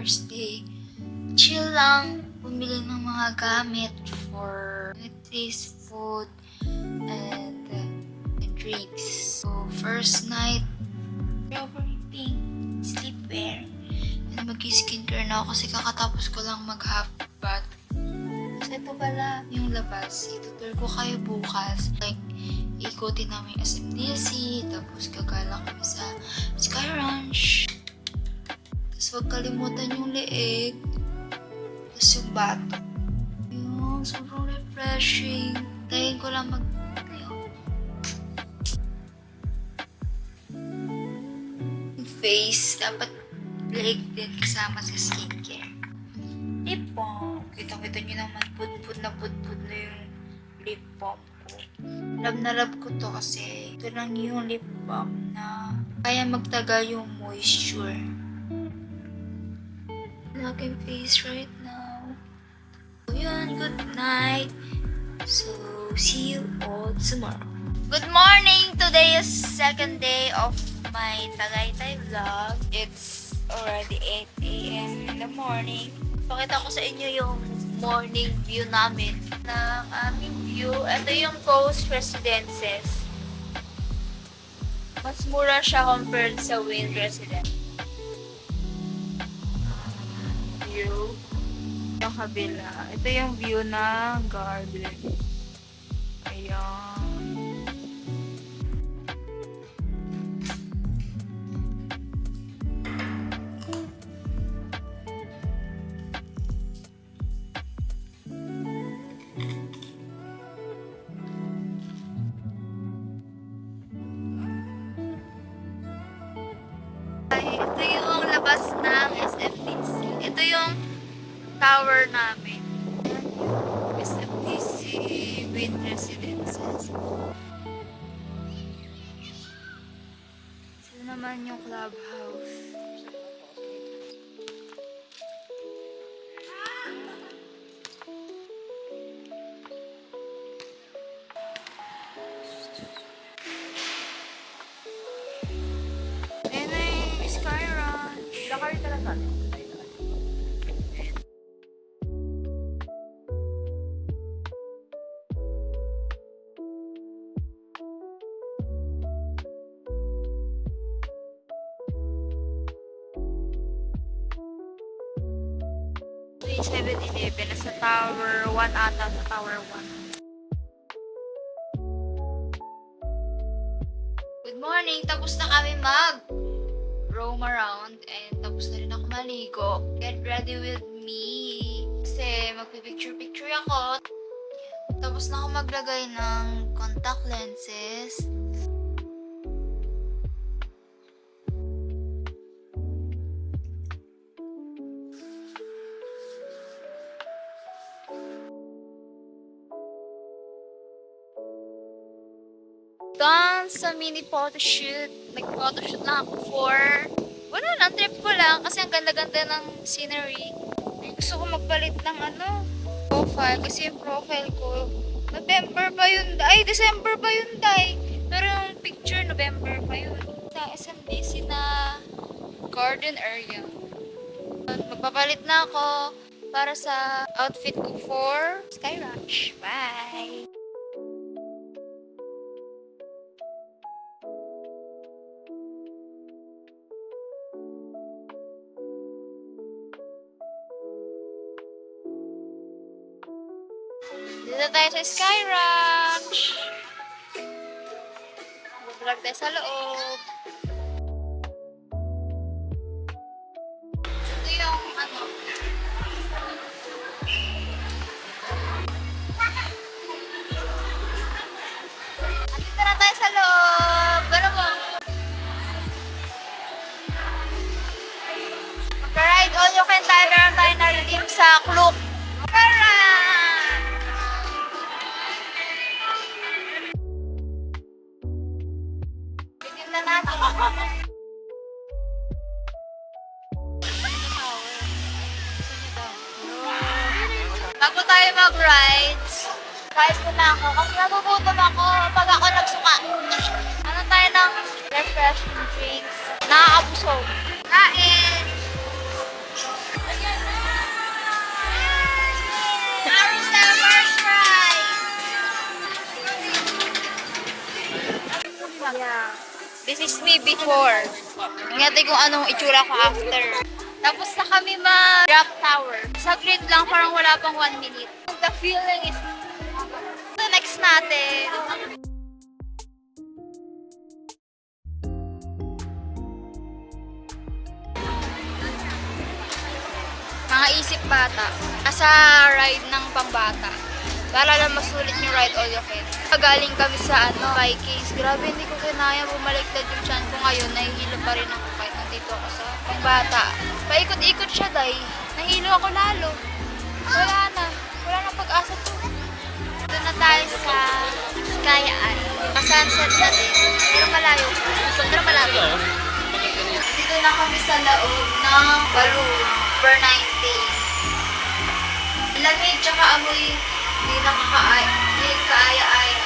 first day. Chill lang, bumili ng mga gamit for taste food and drinks. So, first night, overeating, sleepwear, and mag-skincare na ako kasi kakatapos ko lang mag-half bath. So, ito pala yung labas. Itutur ko kayo bukas. Like, ikutin namin yung SMDC, tapos gagala kami sa Sky Ranch. Tapos huwag kalimutan yung leeg. Tapos yung bato. Yung sobrang refreshing. Tayin ko lang yung face, dapat leeg din kasama sa skincare. Lip balm. Kitang-kita nyo naman, pudpud na yung lip balm ko. Love na love ko to kasi ito lang yung lip balm na kaya magtagal yung moisture. Aking face right now. So yun, good night. So, see you all tomorrow. Good morning! Today is second day of my Tagaytay vlog. It's already 8 a.m. in the morning. Pakita ko sa inyo yung morning view namin ng aming view. Ito yung Coast Residences. Mas mura siya compared sa Wynn Residence. View. Yung kabila. Ito yung view ng garden. Ayan. Ito yung labas ng SMDC. Ito yung tower namin. SMDC Wynn Residences. Ito naman yung clubhouse. Ayan na yung Sky Ranch. Lakari talaga. Yung 7-Eleven nasa Tower 1 ata, sa Tower 1. Good morning! Tapos na kami roam around and tapos na rin ako maligo. Get ready with me kasi magpipicture-picture ako. Tapos na ako maglagay ng contact lenses. Done sa mini photoshoot. Nag-photoshoot lang ako for wala lang, trip ko lang kasi ang ganda-ganda ng scenery. Ay, gusto ko magpalit ng profile kasi yung profile ko November pa yun. Ay, December pa yun, day. Pero yung picture, November pa yun. Sa SMDC na garden area. Magpapalit na ako para sa outfit ko for Sky Ranch. Bye! Dito tayo sa Sky Ranch. Mag-vlog tayo sa loob. Ito yung Dito na tayo sa loob. Gano'n mo? Mag-ride all you can tayo. Meron tayo na-redeem sa Klook. Na natin. Bago tayo mag-rides, kahit ko na ako, kasi nagugutom ako pag ako nagsuka. Ano tayo ng refreshing drinks? Nakakabusog. Kain! This is me before. Ingatan kung anong itsura ko after. Tapos na kami mag-drop tower. Saglit lang, parang wala pang 1 minute. The feeling is... The next natin. Mga isip bata. Nasa ride ng pambata. Para lang masulit yung ride all you can. Galing kami sa Vikings. Grabe, hindi ko kinaya bumaliktad yung chan ko ngayon. Nahihilo pa rin ako kahit nandito ako sa pambata. Paikot-ikot siya, day. Nahilo ako lalo. Wala na. Wala na pag-asa to. Dito na tayo sa Sky Eye. Pa-sunset na din. Pero malayo. Pero malayo. Dito na kami sa loob ng balloon per 19. Lamig tsaka amoy. Hindi kaaya-aya.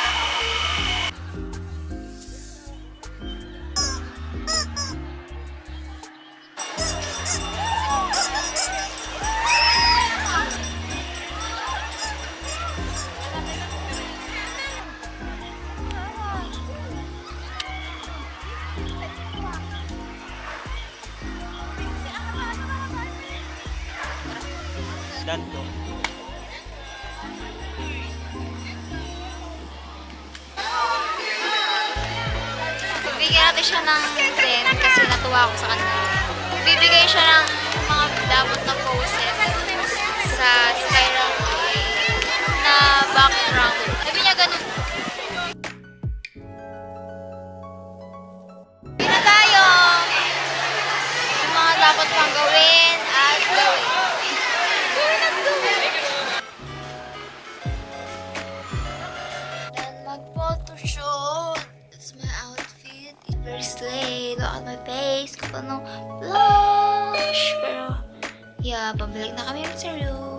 Dando. Bigyan natin siya ng 10 kasi natuwa ako sa kanya. Bibigay siya ng mga dapat na poses sa Sky Runway na background. Sabi niya ganun. Hindi na tayo! Yung mga dapat pang gawin at gawin. Gawin at gawin! Then mag-photoshoot. That's my outfit. Very slay. Look at my face. Kung anong blush. Pero, yeah, pabalik na kami sa room.